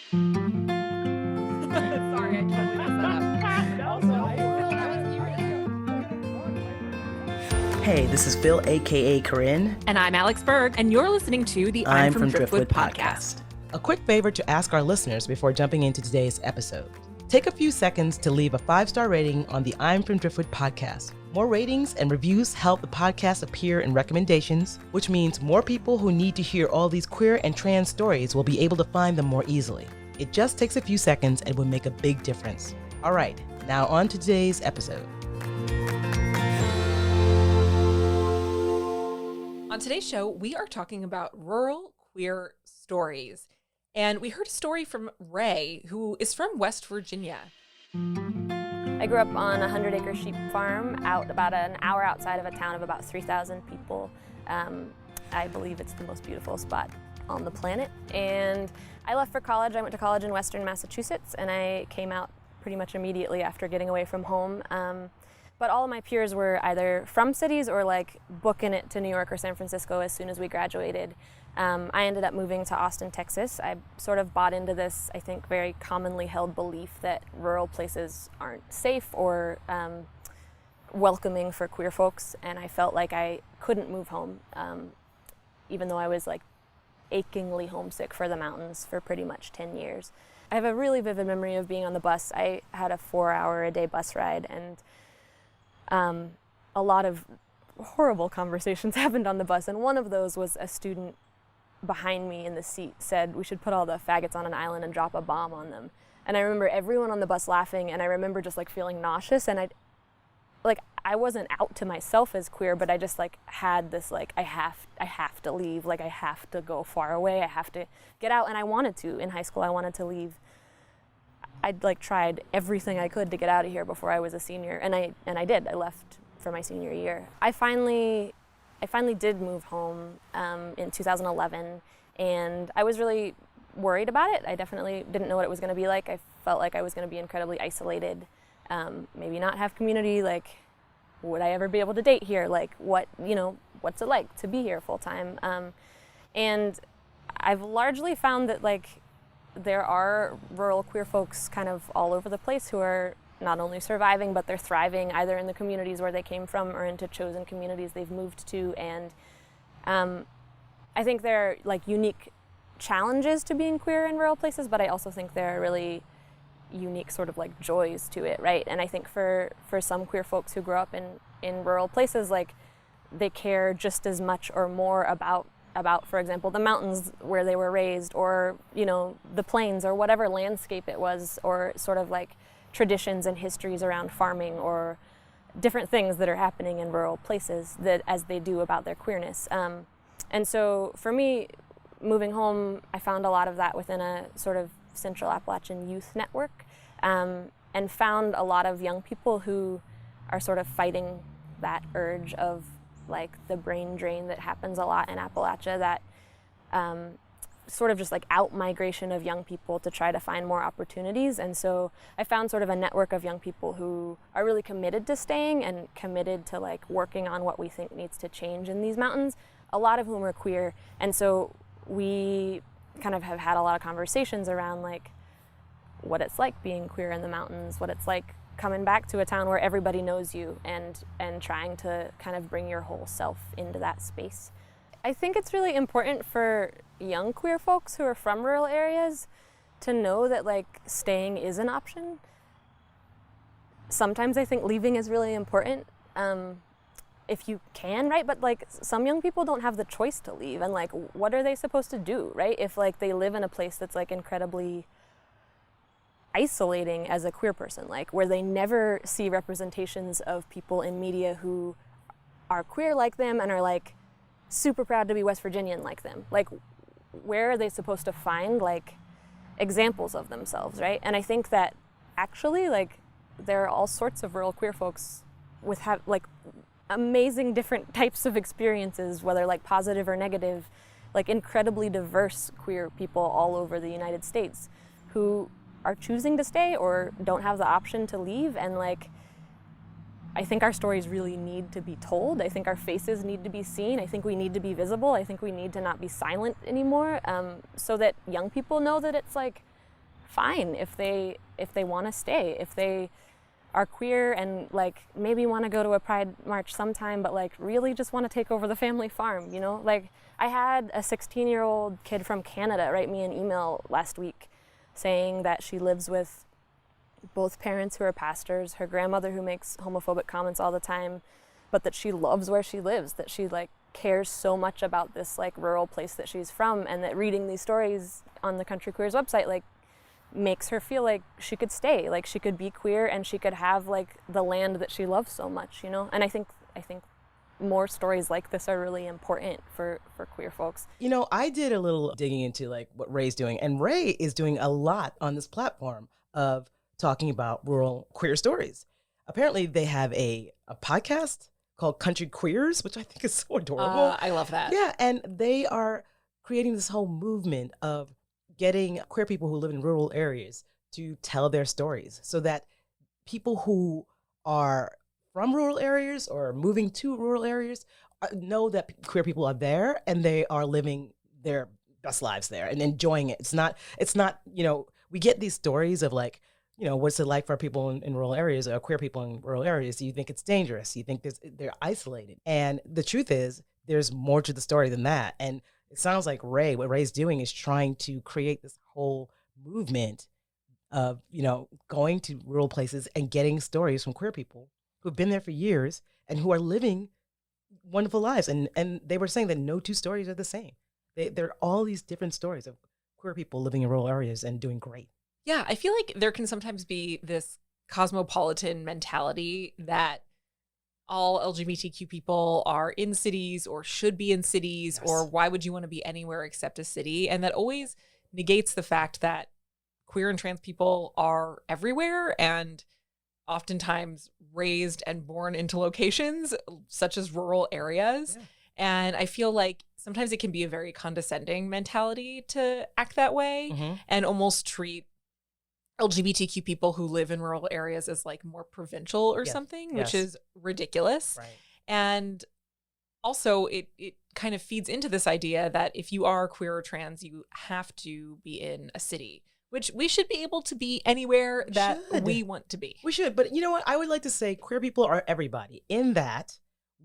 Sorry, I totally messed that up. Hey, this is Phil, aka Corinne. And I'm Alex Berg, and you're listening to the I'm from Driftwood podcast. A quick favor to ask our listeners before jumping into today's episode. Take a few seconds to leave a 5-star rating on the I'm from Driftwood podcast. More ratings and reviews help the podcast appear in recommendations, which means more people who need to hear all these queer and trans stories will be able to find them more easily. It just takes a few seconds and will make a big difference. All right, now on to today's episode. On today's show, we are talking about rural queer stories. And we heard a story from Rae, who is from West Virginia. I grew up on a 100-acre sheep farm out about an hour outside of a town of about 3,000 people. I believe it's the most beautiful spot on the planet. And I left for college. I went to college in Western Massachusetts, and I came out pretty much immediately after getting away from home. But all of my peers were either from cities or like booking it to New York or San Francisco as soon as we graduated. I ended up moving to Austin, Texas. I sort of bought into this, I think, very commonly held belief that rural places aren't safe or welcoming for queer folks, and I felt like I couldn't move home, even though I was like achingly homesick for the mountains for pretty much 10 years. I have a really vivid memory of being on the bus. I had a 4-hour-a-day bus ride, and a lot of horrible conversations happened on the bus, and one of those was a student behind me in the seat said we should put all the faggots on an island and drop a bomb on them. And I remember everyone on the bus laughing, and I remember just like feeling nauseous, and I wasn't out to myself as queer, but I just like had this like I have to leave, like I have to go far away, I have to get out. And I wanted to. In high school I wanted to leave. I'd like tried everything I could to get out of here before I was a senior, and I did. I left for my senior year. I finally did move home in 2011, and I was really worried about it. I definitely didn't know what it was going to be like. I felt like I was going to be incredibly isolated, maybe not have community. Like, would I ever be able to date here? Like, what's it like to be here full time? And I've largely found that like there are rural queer folks kind of all over the place who are not only surviving, but they're thriving either in the communities where they came from or into chosen communities they've moved to. And I think there are like unique challenges to being queer in rural places, but I also think there are really unique sort of like joys to it, right? And I think for some queer folks who grow up in rural places, like they care just as much or more about, for example, the mountains where they were raised, or, the plains, or whatever landscape it was, or sort of like traditions and histories around farming, or different things that are happening in rural places that as they do about their queerness. And so for me, moving home, I found a lot of that within a sort of Central Appalachian youth network, and found a lot of young people who are sort of fighting that urge of like the brain drain that happens a lot in Appalachia, that sort of just like out migration of young people to try to find more opportunities. And so I found sort of a network of young people who are really committed to staying and committed to like working on what we think needs to change in these mountains, a lot of whom are queer. And so we kind of have had a lot of conversations around like what it's like being queer in the mountains, what it's like coming back to a town where everybody knows you, and trying to kind of bring your whole self into that space. I think it's really important for young queer folks who are from rural areas to know that like staying is an option. Sometimes I think leaving is really important, if you can, right? But like some young people don't have the choice to leave, and like what are they supposed to do, right? If like they live in a place that's like incredibly isolating as a queer person, like where they never see representations of people in media who are queer like them and are like super proud to be West Virginian like them. Like, where are they supposed to find like examples of themselves, right? And I think that actually like there are all sorts of rural queer folks with like amazing different types of experiences, whether like positive or negative, like incredibly diverse queer people all over the United States who are choosing to stay or don't have the option to leave. And like I think our stories really need to be told. I think our faces need to be seen. I think we need to be visible. I think we need to not be silent anymore, so that young people know that it's like fine if they want to stay, if they are queer and like maybe want to go to a pride march sometime, but like really just want to take over the family farm, you know? Like I had a 16-year-old kid from Canada write me an email last week saying that she lives with both parents who are pastors, her grandmother who makes homophobic comments all the time, but that she loves where she lives, that she like cares so much about this like rural place that she's from, and that reading these stories on the Country Queers website like makes her feel like she could stay, like she could be queer and she could have like the land that she loves so much, you know? And I think more stories like this are really important for queer folks. You know, I did a little digging into like what Rae's doing, and Rae is doing a lot on this platform of talking about rural queer stories. Apparently they have a podcast called Country Queers, which I think is so adorable. I love that. Yeah, and they are creating this whole movement of getting queer people who live in rural areas to tell their stories so that people who are from rural areas or moving to rural areas know that queer people are there and they are living their best lives there and enjoying it. It's not, you know, we get these stories of like, you know, what's it like for people in rural areas or queer people in rural areas? You think it's dangerous. You think they're isolated. And the truth is there's more to the story than that. And it sounds like what Rae's doing is trying to create this whole movement of, you know, going to rural places and getting stories from queer people who've been there for years and who are living wonderful lives. And they were saying that no two stories are the same. There are all these different stories of queer people living in rural areas and doing great. Yeah, I feel like there can sometimes be this cosmopolitan mentality that all LGBTQ people are in cities or should be in cities, Yes. or why would you want to be anywhere except a city? And that always negates the fact that queer and trans people are everywhere and oftentimes raised and born into locations such as rural areas. Yeah. And I feel like sometimes it can be a very condescending mentality to act that way and almost treat LGBTQ people who live in rural areas as like more provincial or Yes. something, Yes. which is ridiculous. Right. And also it kind of feeds into this idea that if you are queer or trans, you have to be in a city, which we should be able to be anywhere that should. we want to be. We should, but you know what? I would like to say queer people are everybody in that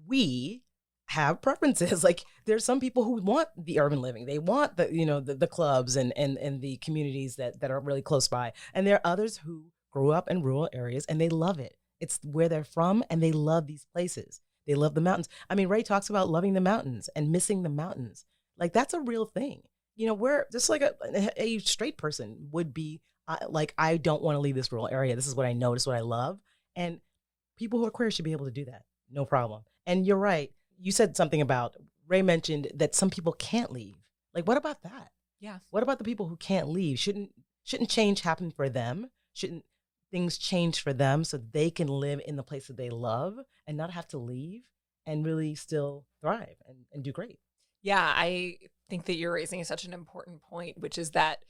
we have preferences. Like there's some people who want the urban living. They want the, you know, the clubs and the communities that are really close by. And there are others who grew up in rural areas and they love it. It's where they're from and they love these places. They love the mountains. I mean, Rae talks about loving the mountains and missing the mountains. Like that's a real thing. You know, we're just like a straight person would be like, I don't want to leave this rural area. This is what I know. This is what I love. And people who are queer should be able to do that. No problem. And you're right. You said something about, Rae mentioned that some people can't leave. Like, what about that? Yeah. What about the people who can't leave? Shouldn't change happen for them? Shouldn't things change for them so they can live in the place that they love and not have to leave and really still thrive and do great? Yeah, I think that you're raising such an important point, which is that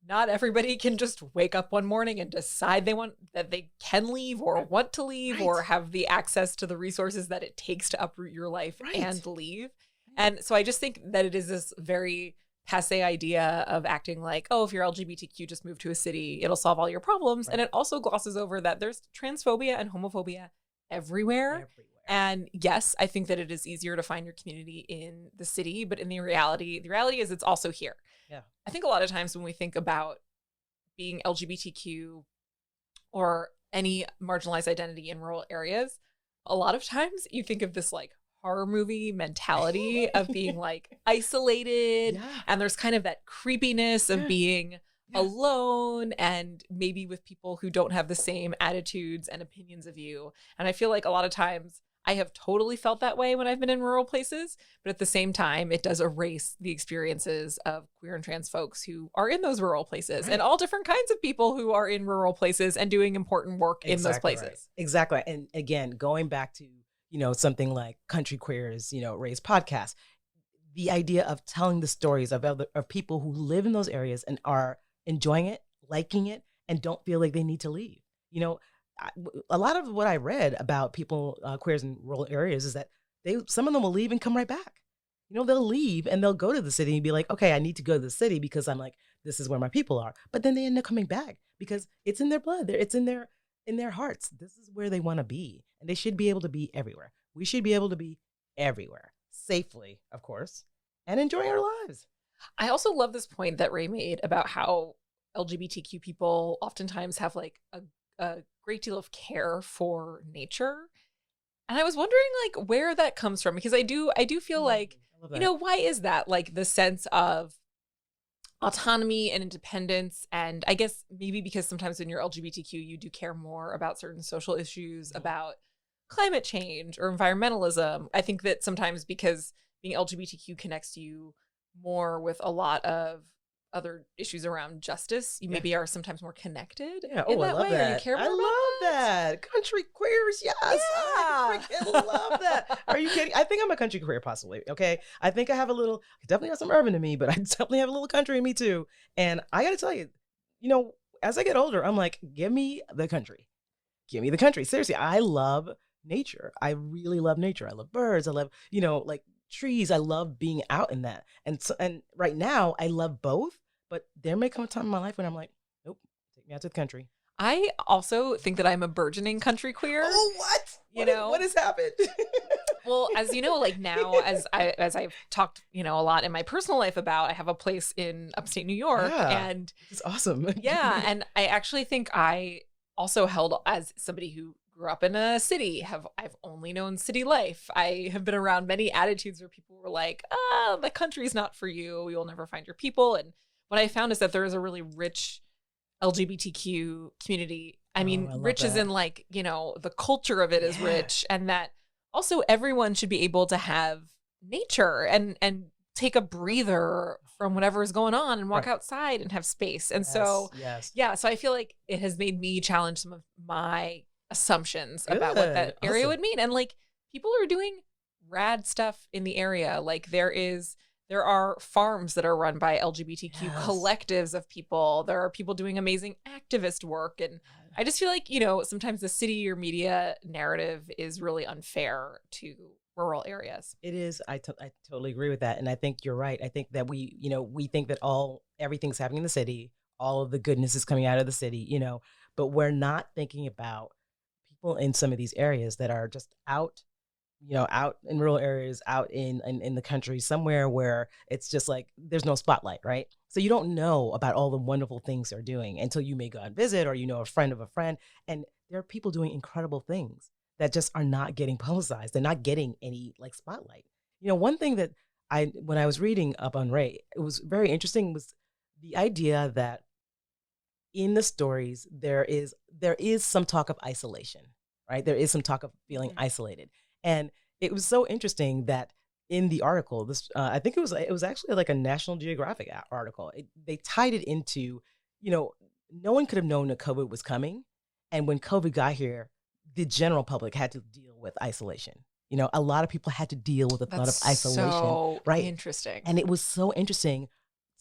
not everybody can just wake up one morning and decide that they can leave or want to leave or have the access to the resources that it takes to uproot your life and leave. And so I just think that it is this very passe idea of acting like, oh, if you're LGBTQ, just move to a city, it'll solve all your problems. Right. And it also glosses over that there's transphobia and homophobia everywhere. And yes, I think that it is easier to find your community in the city, but in the reality is it's also here. Yeah. I think a lot of times when we think about being LGBTQ or any marginalized identity in rural areas, a lot of times you think of this like horror movie mentality of being like isolated. Yeah. And there's kind of that creepiness of being alone and maybe with people who don't have the same attitudes and opinions of you. And I feel like a lot of times I have totally felt that way when I've been in rural places, but at the same time, it does erase the experiences of queer and trans folks who are in those rural places and all different kinds of people who are in rural places and doing important work in those places. Right. Exactly. And again, going back to, you know, something like Country Queers, you know, Rae's podcast, the idea of telling the stories of people who live in those areas and are enjoying it, liking it, and don't feel like they need to leave. You know, a lot of what I read about people, queers in rural areas, is that some of them will leave and come right back. they'll leave and they'll go to the city and be like, okay, I need to go to the city because I'm like, this is where my people are. But then they end up coming back because it's in their blood. It's in their hearts. This is where they want to be. And they should be able to be everywhere. We should be able to be everywhere, safely, of course, and enjoying our lives. I also love this point that Rae made about how LGBTQ people oftentimes have like a great deal of care for nature. And I was wondering like where that comes from, because I do feel like, why is that? Like the sense of autonomy and independence. And I guess maybe because sometimes when you're LGBTQ, you do care more about certain social issues, about climate change or environmentalism. I think that sometimes because being LGBTQ connects you more with a lot of other issues around justice, you maybe are sometimes more connected in that I love way. that. Or you care more I about love that. Country queers, yes. Yeah. I freaking love that. Are you kidding? I think I'm a country queer, possibly. Okay. I think I definitely have some urban in me, but I definitely have a little country in me too. And I got to tell you, as I get older, I'm like, give me the country. Give me the country. Seriously, I love nature. I really love nature. I love birds. I love, like trees. I love being out in that. And right now I love both, but there may come a time in my life when I'm like, nope, take me out to the country. I also think that I'm a burgeoning country queer. Oh, what? What has happened? Well, as you know, like now, as I've talked, a lot in my personal life about, I have a place in upstate New York, and it's awesome. Yeah, and I actually think I also held as somebody who grew up in a city. I've only known city life. I have been around many attitudes where people were like, the country's not for you. You'll never find your people. And what I found is that there is a really rich LGBTQ community. I mean, rich as in like, the culture of it is rich, and that also everyone should be able to have nature and take a breather from whatever is going on and walk outside and have space. And so I feel like it has made me challenge some of my assumptions about what that area would mean. And like people are doing rad stuff in the area. Like there are farms that are run by LGBTQ collectives of people. There are people doing amazing activist work. And I just feel like, sometimes the city or media narrative is really unfair to rural areas. It is. I totally agree with that. And I think you're right. I think that we think that everything's happening in the city. All of the goodness is coming out of the city, but we're not thinking about people in some of these areas that are just out in rural areas, out in the country, somewhere where it's just like there's no spotlight, right? So you don't know about all the wonderful things they're doing until you may go and visit, or a friend of a friend. And there are people doing incredible things that just are not getting publicized. They're not getting any like spotlight. One thing that when I was reading up on Rae, it was very interesting, was the idea that in the stories there is some talk of isolation, right? There is some talk of feeling isolated. And it was so interesting that in the article, this I think it was actually like a National Geographic article. They tied it into, no one could have known that COVID was coming, and when COVID got here, the general public had to deal with isolation. A lot of people had to deal with the thought of isolation. So right? Interesting. And it was so interesting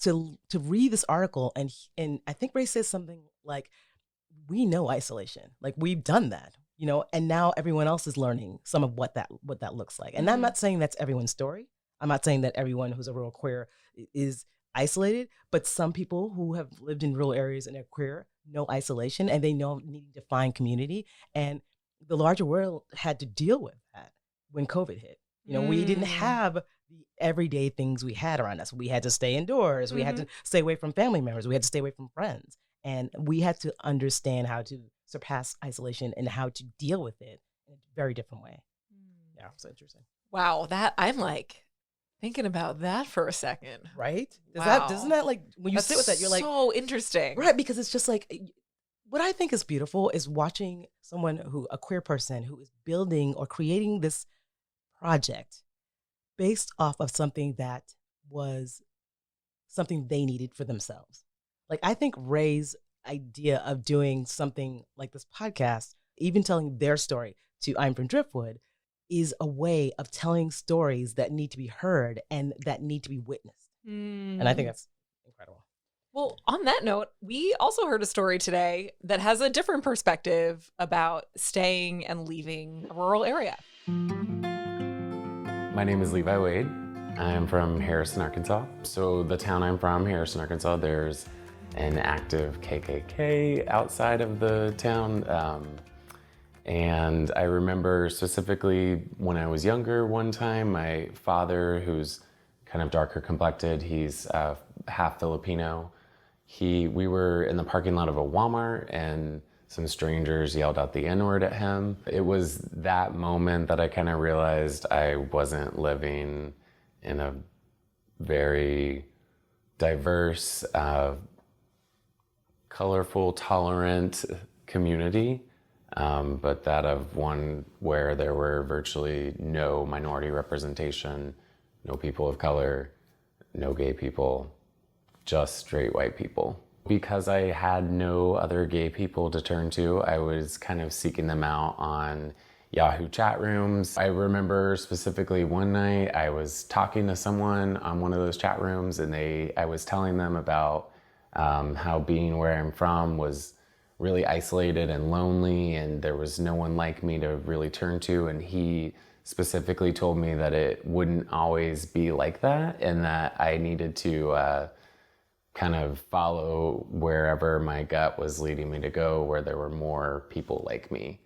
to read this article, and I think Rae says something like, "We know isolation, like we've done that." And now everyone else is learning some of what that looks like. And I'm not saying that's everyone's story. I'm not saying that everyone who's a rural queer is isolated, but some people who have lived in rural areas and are queer know isolation, and they know needing to find community. And the larger world had to deal with that when COVID hit. We didn't have the everyday things we had around us. We had to stay indoors. We had to stay away from family members. We had to stay away from friends. And we had to understand how to surpass isolation and how to deal with it in a very different way. Yeah, so interesting. Wow, I'm like thinking about that for a second. Right? Wow. Doesn't that like, when you sit with that, you're like, so interesting. Right, because it's just like, what I think is beautiful is watching a queer person who is building or creating this project based off of something that was something they needed for themselves. Like, I think Rae's idea of doing something like this podcast, even telling their story to I'm from Driftwood, is a way of telling stories that need to be heard and that need to be witnessed. And I think that's incredible. Well, on that note, we also heard a story today that has a different perspective about staying and leaving a rural area. My name is Levi Wade. I'm from Harrison, Arkansas. So the town I'm from, Harrison, Arkansas, there's an active KKK outside of the town. And I remember specifically when I was younger one time, my father, who's kind of darker complected, he's half Filipino. We were in the parking lot of a Walmart and some strangers yelled out the N-word at him. It was that moment that I kind of realized I wasn't living in a very diverse, colorful, tolerant community, but that of one where there were virtually no minority representation, no people of color, no gay people, just straight white people. Because I had no other gay people to turn to, I was kind of seeking them out on Yahoo chat rooms. I remember specifically one night I was talking to someone on one of those chat rooms, and I was telling them about how being where I'm from was really isolated and lonely, and there was no one like me to really turn to. And he specifically told me that it wouldn't always be like that, and that I needed to kind of follow wherever my gut was leading me to go, where there were more people like me.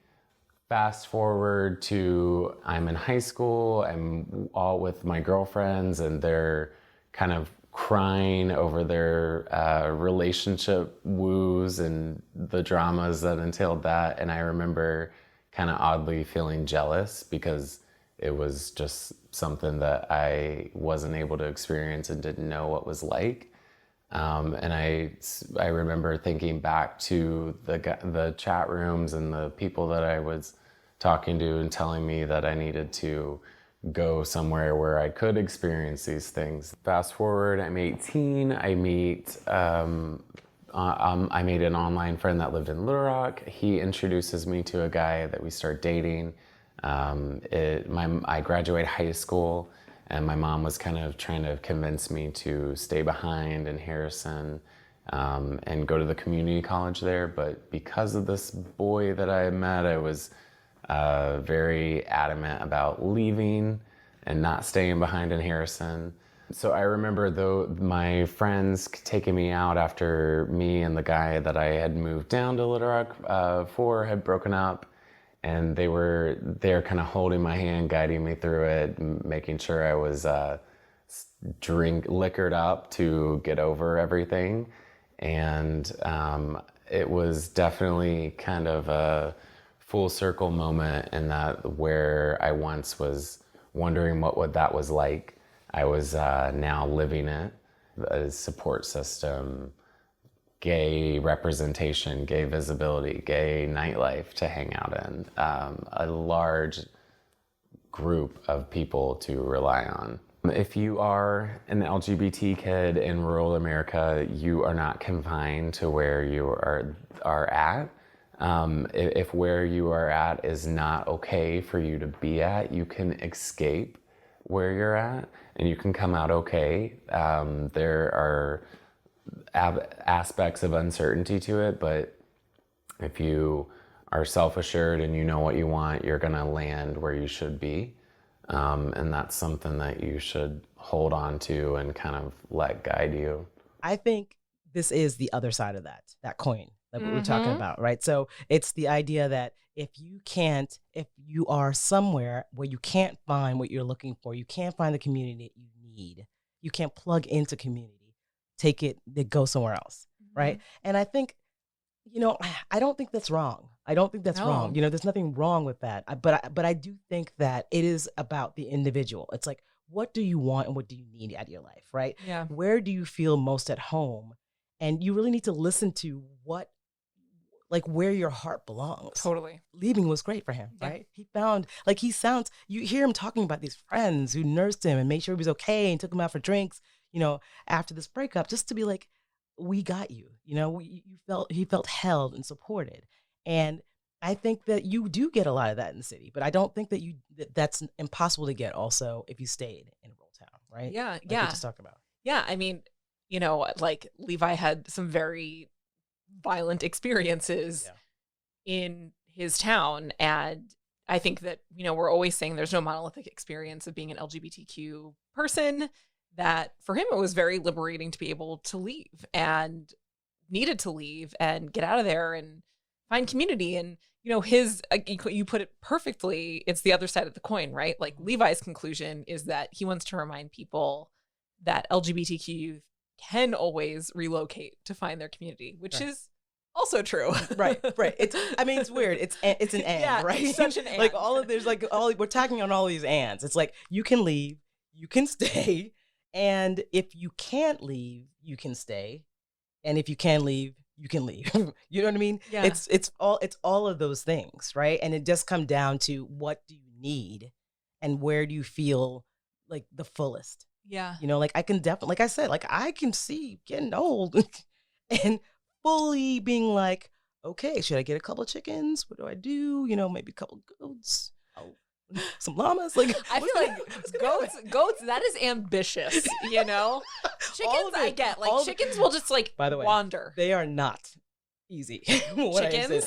Fast forward to I'm in high school, I'm all with my girlfriends, and they're kind of crying over their relationship woos and the dramas that entailed that. And I remember kind of oddly feeling jealous because it was just something that I wasn't able to experience and didn't know what was like. And I remember thinking back to the chat rooms and the people that I was talking to and telling me that I needed to go somewhere where I could experience these things. Fast forward, I'm 18. I made an online friend that lived in Little Rock. He introduces me to a guy that we start dating. I graduated high school, and my mom was kind of trying to convince me to stay behind in Harrison and go to the community college there. But because of this boy that I met, I was very adamant about leaving and not staying behind in Harrison. So I remember though my friends taking me out after me and the guy that I had moved down to Little Rock for had broken up. And they were there kind of holding my hand, guiding me through it, making sure I was liquored up to get over everything. And it was definitely kind of a full circle moment in that where I once was wondering what that was like. I was now living it, a support system, gay representation, gay visibility, gay nightlife to hang out in, a large group of people to rely on. If you are an LGBT kid in rural America, you are not confined to where you are at. If where you are at is not okay for you to be at, you can escape where you're at and you can come out okay. There are aspects of uncertainty to it, but if you are self-assured and you know what you want, you're gonna land where you should be. And that's something that you should hold on to and kind of let guide you. I think this is the other side of that coin that we're talking about, right? So it's the idea that if you are somewhere where you can't find what you're looking for, you can't find the community that you need, you can't plug into community, take it, go somewhere else, right? And I think, I don't think that's wrong. I don't think that's wrong. There's nothing wrong with that. But I do think that it is about the individual. It's like, what do you want and what do you need out of your life, right? Yeah. Where do you feel most at home? And you really need to listen to where your heart belongs. Totally. Leaving was great for him, right? He found, you hear him talking about these friends who nursed him and made sure he was okay and took him out for drinks, after this breakup, just to be like, we got you, he felt held and supported. And I think that you do get a lot of that in the city, but I don't think that that's impossible to get also if you stayed in a rural town, right? Yeah. We just talked about. Yeah. I mean, Levi had some very violent experiences in his town. And I think that, we're always saying there's no monolithic experience of being an LGBTQ person, that for him, it was very liberating to be able to leave and needed to leave and get out of there and find community. And, you put it perfectly. It's the other side of the coin, right? Like Levi's conclusion is that he wants to remind people that LGBTQ youth can always relocate to find their community, which is also true. Right. It's weird. It's an and, right? It's such an and. Like we're talking on all these ands. It's like you can leave, you can stay, and if you can't leave, you can stay, and if you can leave, you can leave. You know what I mean? Yeah. It's all of those things, right? And it just comes down to what do you need, and where do you feel like the fullest. Yeah. Like I can definitely, like I said, like I can see getting old and fully being like, okay, should I get a couple of chickens? What do I do? Maybe a couple of goats, some llamas. Like I feel like goats, that is ambitious, Chickens, I get. Like chickens will just by the way, wander. They are not easy. Chickens?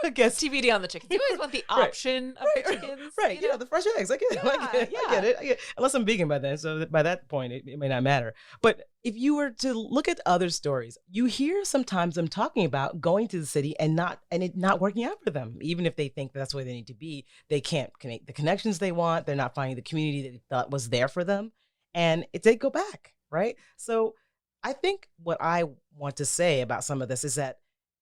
I guess TBD on the chickens. You always want the option of the chickens. Right. The fresh eggs. I get it. I get it. Unless I'm vegan by then. So by that point, it may not matter. But if you were to look at other stories, you hear sometimes them talking about going to the city and it not working out for them. Even if they think that's where they need to be, they can't connect the connections they want. They're not finding the community that they thought was there for them. And they go back. Right. So I think what I want to say about some of this is that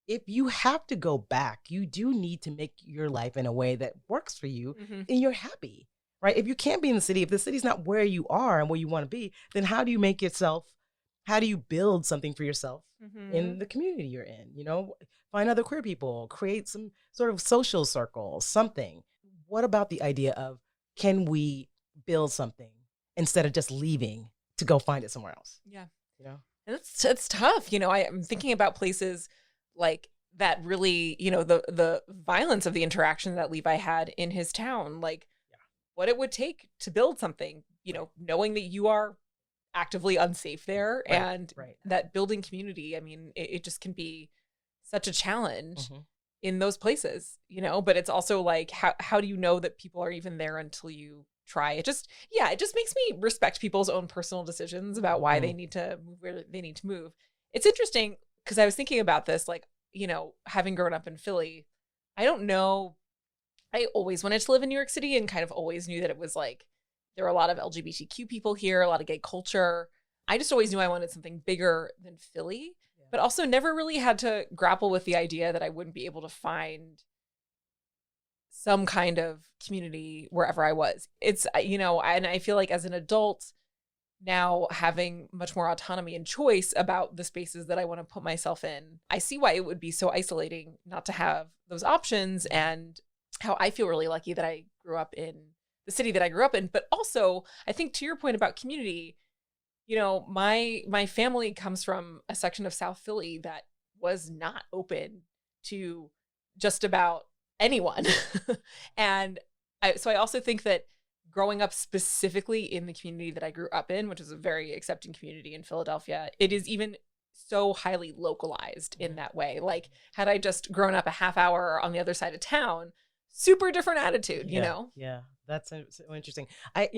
if you have to go back, you do need to make your life in a way that works for you and you're happy, right? If you can't be in the city, if the city's not where you are and where you want to be, then how do you build something for yourself in the community you're in? Find other queer people, create some sort of social circle, something. What about the idea of, can we build something instead of just leaving to go find it somewhere else? Yeah. And it's tough. I'm thinking about places like that really, the violence of the interaction that Levi had in his town, what it would take to build something, knowing that you are actively unsafe there and that building community. I mean, it just can be such a challenge in those places, but it's also like, how do you know that people are even there until you try? It just makes me respect people's own personal decisions about why they need to move where they need to move. It's interesting because I was thinking about this, having grown up in Philly, I don't know. I always wanted to live in New York City and kind of always knew that it was there are a lot of LGBTQ people here, a lot of gay culture. I just always knew I wanted something bigger than Philly, but also never really had to grapple with the idea that I wouldn't be able to find some kind of community wherever I was. It's, and I feel like as an adult, now having much more autonomy and choice about the spaces that I want to put myself in, I see why it would be so isolating not to have those options, and how I feel really lucky that I grew up in the city that I grew up in. But also, I think to your point about community, my family comes from a section of South Philly that was not open to just about anyone. And so I also think that growing up specifically in the community that I grew up in, which is a very accepting community in Philadelphia, it is even so highly localized in that way. Like, had I just grown up a half hour on the other side of town, super different attitude, Yeah, that's so interesting. I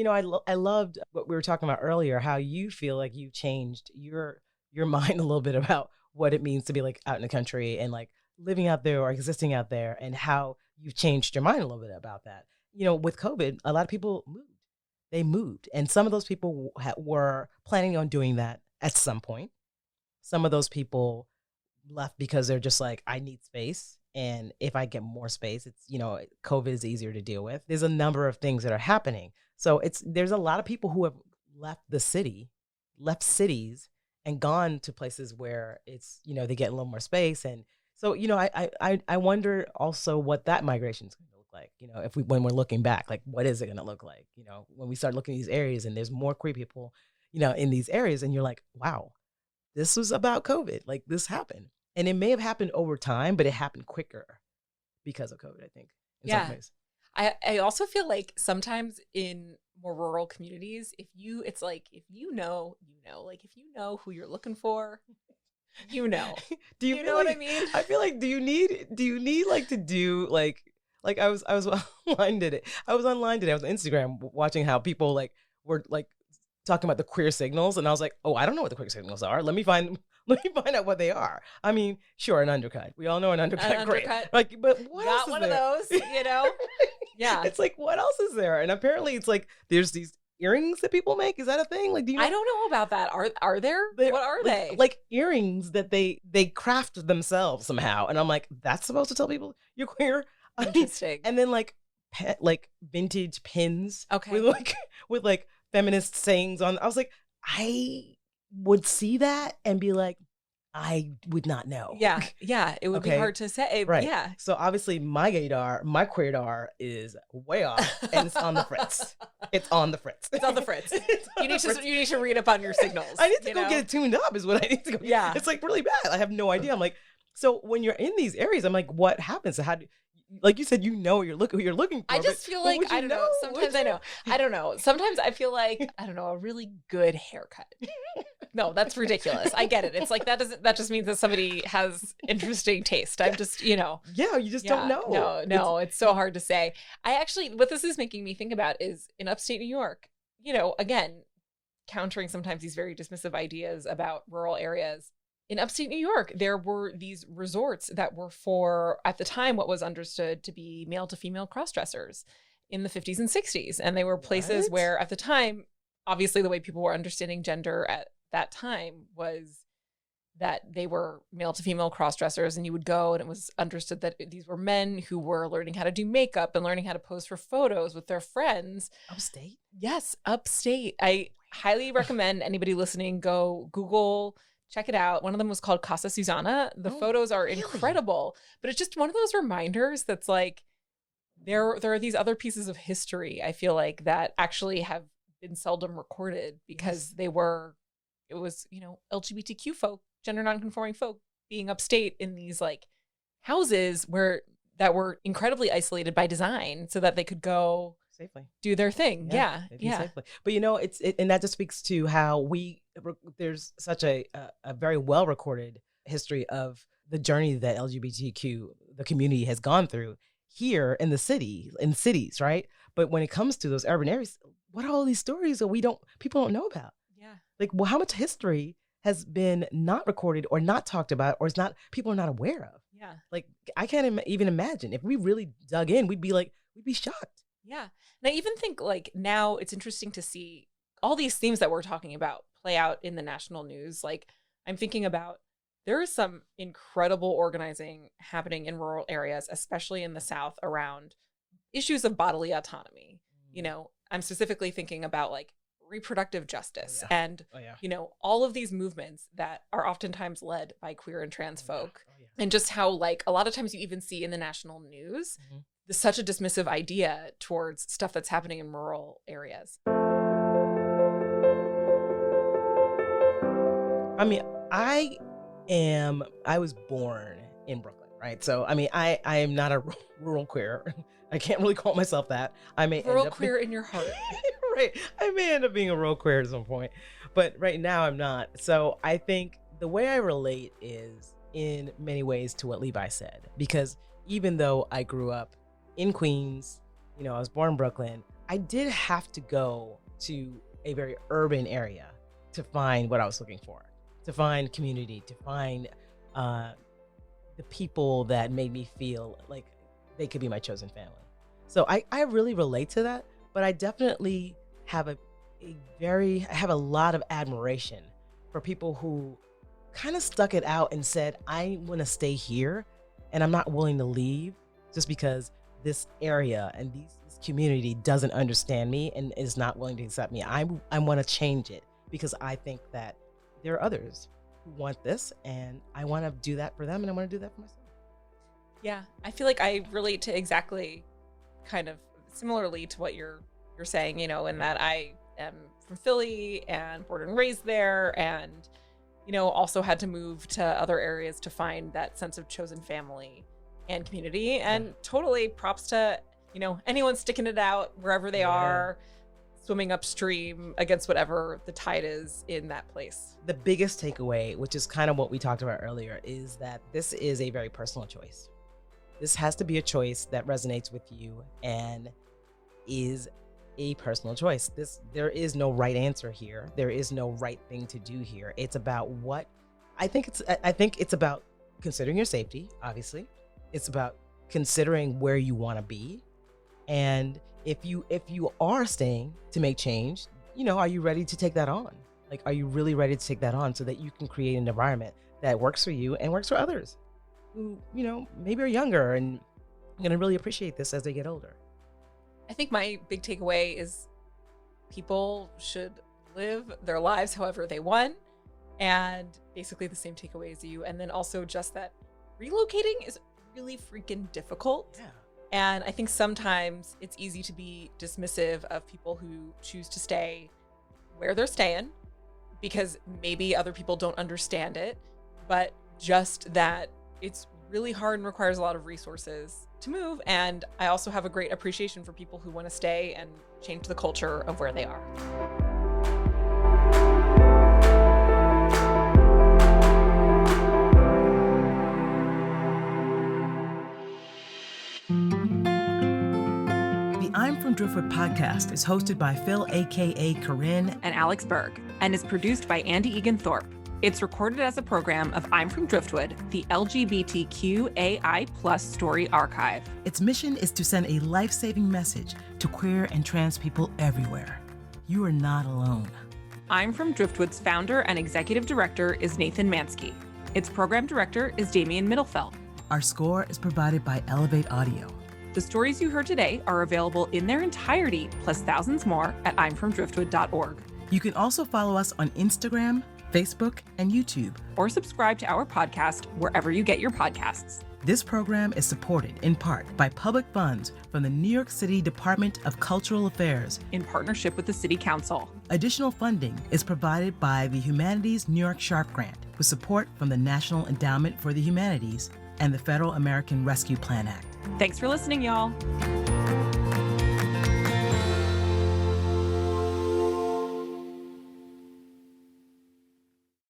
loved what we were talking about earlier, how you feel like you've changed your mind a little bit about what it means to be out in the country and living out there or existing out there, and how you've changed your mind a little bit about that. With COVID, a lot of people moved. They moved. And some of those people were planning on doing that at some point. Some of those people left because they're just I need space. And if I get more space, it's, COVID is easier to deal with. There's a number of things that are happening. So there's a lot of people who have left cities and gone to places where it's, they get a little more space. And so, I wonder also what that migration is going to look like, when we're looking back, what is it going to look like, when we start looking at these areas and there's more queer people, in these areas, and you're like, wow, this was about COVID, this happened. And it may have happened over time, but it happened quicker because of COVID, I think, in some ways. I also feel like sometimes in more rural communities, if you know who you're looking for, do you know do you know what I mean? I feel like, do you need to do Like I was online today. I was online today. I was on Instagram watching how people like were like talking about the queer signals, and I was like, oh, I don't know what the queer signals are. Let me find out what they are. I mean, sure, an undercut. We all know an undercut. Great. Like, but what else is one there? of those, you know? Yeah. It's like, what else is there? And apparently it's like there's these earrings that people make. Is that a thing? Like, do you know? I don't know about that. Are there? What are they? Like earrings that they craft themselves somehow. And I'm like, that's supposed to tell people you're queer? Interesting. And then like vintage pins. Okay. With like feminist sayings on. I was like, I would see that and be like, I would not know. Yeah. Yeah. It would be hard to say. Right. Yeah. So obviously my queerdar is way off and it's on the fritz. It's on the fritz. It's on the fritz. You need to read up on your signals. I need to go get it tuned up is what I need to go. Yeah. It's like really bad. I have no idea. I'm like, so when you're in these areas, I'm like, what happens? So how do like you said, you know, you're looking for. I just feel like, I don't know. Sometimes I know. I don't know. Sometimes I feel like, I don't know, a really good haircut. No, that's ridiculous. I get it. It's like, that just means that somebody has interesting taste. I'm just, you know. Yeah, you just don't know. No, it's so hard to say. What this is making me think about is in upstate New York, you know, again, countering sometimes these very dismissive ideas about rural areas. In upstate New York, there were these resorts that were for, at the time, what was understood to be male to female cross-dressers in the 50s and 60s. And they were places where, at the time, obviously the way people were understanding gender at that time was that they were male to female cross-dressers, and you would go and it was understood that these were men who were learning how to do makeup and learning how to pose for photos with their friends. Upstate? Yes, upstate. I highly recommend anybody listening go Google, check it out. One of them was called Casa Susana. The photos are incredible, but it's just one of those reminders that's like, there are these other pieces of history, I feel like, that actually have been seldom recorded because it was, you know, LGBTQ folk, gender nonconforming folk being upstate in these like houses that were incredibly isolated by design so that they could go safely do their thing. Yeah. Safely. But you know, and that just speaks to how there's such a very well recorded history of the journey that the community has gone through here in cities, right? But when it comes to those urban areas, what are all these stories that people don't know about? Yeah. Like, well, how much history has been not recorded or not talked about, or people are not aware of? Yeah. Like, I can't even imagine if we really dug in, we'd be shocked. Yeah. And I even think like now it's interesting to see all these themes that we're talking about play out in the national news. Like I'm thinking about, there is some incredible organizing happening in rural areas, especially in the South, around issues of bodily autonomy. You know, I'm specifically thinking about like reproductive justice and, you know, all of these movements that are oftentimes led by queer and trans folk. And just how like a lot of times you even see in the national news, there's such a dismissive idea towards stuff that's happening in rural areas. I mean, I was born in Brooklyn, right? So, I mean, I am not a rural queer. I can't really call myself that. I may rural queer in your heart. Right. I may end up being a rural queer at some point, but right now I'm not. So I think the way I relate is in many ways to what Levi said, because even though I grew up in Queens, you know, I was born in Brooklyn, I did have to go to a very urban area to find what I was looking for, to find community, to find the people that made me feel like they could be my chosen family. So I really relate to that, but I definitely have I have a lot of admiration for people who kind of stuck it out and said, I want to stay here and I'm not willing to leave just because this area and this community doesn't understand me and is not willing to accept me. I want to change it because I think that there are others who want this and I want to do that for them and I want to do that for myself. Yeah, I feel like I relate to exactly kind of similarly to what you're saying, you know, in that I am from Philly and born and raised there and, you know, also had to move to other areas to find that sense of chosen family and community. And totally props to, you know, anyone sticking it out wherever they are, swimming upstream against whatever the tide is in that place. The biggest takeaway, which is kind of what we talked about earlier, is that this is a very personal choice. This has to be a choice that resonates with you and is a personal choice. There is no right answer here. There is no right thing to do here. It's about what I think it's about considering your safety, obviously. It's about considering where you want to be. And if you are staying to make change, are you ready to take that on? Like, are you really ready to take that on so that you can create an environment that works for you and works for others who, maybe are younger and going to really appreciate this as they get older? I think my big takeaway is people should live their lives however they want, and basically the same takeaway as you. And then also just that relocating is really freaking difficult. Yeah. And I think sometimes it's easy to be dismissive of people who choose to stay where they're staying because maybe other people don't understand it, but just that it's really hard and requires a lot of resources to move. And I also have a great appreciation for people who want to stay and change the culture of where they are. I'm from Driftwood podcast is hosted by Phil, aka Corinne, and Alex Berg, and is produced by Andy Egan Thorpe. It's recorded as a program of I'm from Driftwood, the LGBTQAI+ story archive. Its mission is to send a life-saving message to queer and trans people everywhere. You are not alone. I'm from Driftwood's founder and executive director is Nathan Mansky. Its program director is Damian Middlefeld. Our score is provided by Elevate Audio. The stories you heard today are available in their entirety, plus thousands more, at imfromdriftwood.org. You can also follow us on Instagram, Facebook, and YouTube. Or subscribe to our podcast wherever you get your podcasts. This program is supported in part by public funds from the New York City Department of Cultural Affairs in partnership with the City Council. Additional funding is provided by the Humanities New York Sharp Grant with support from the National Endowment for the Humanities and the Federal American Rescue Plan Act. Thanks for listening, y'all.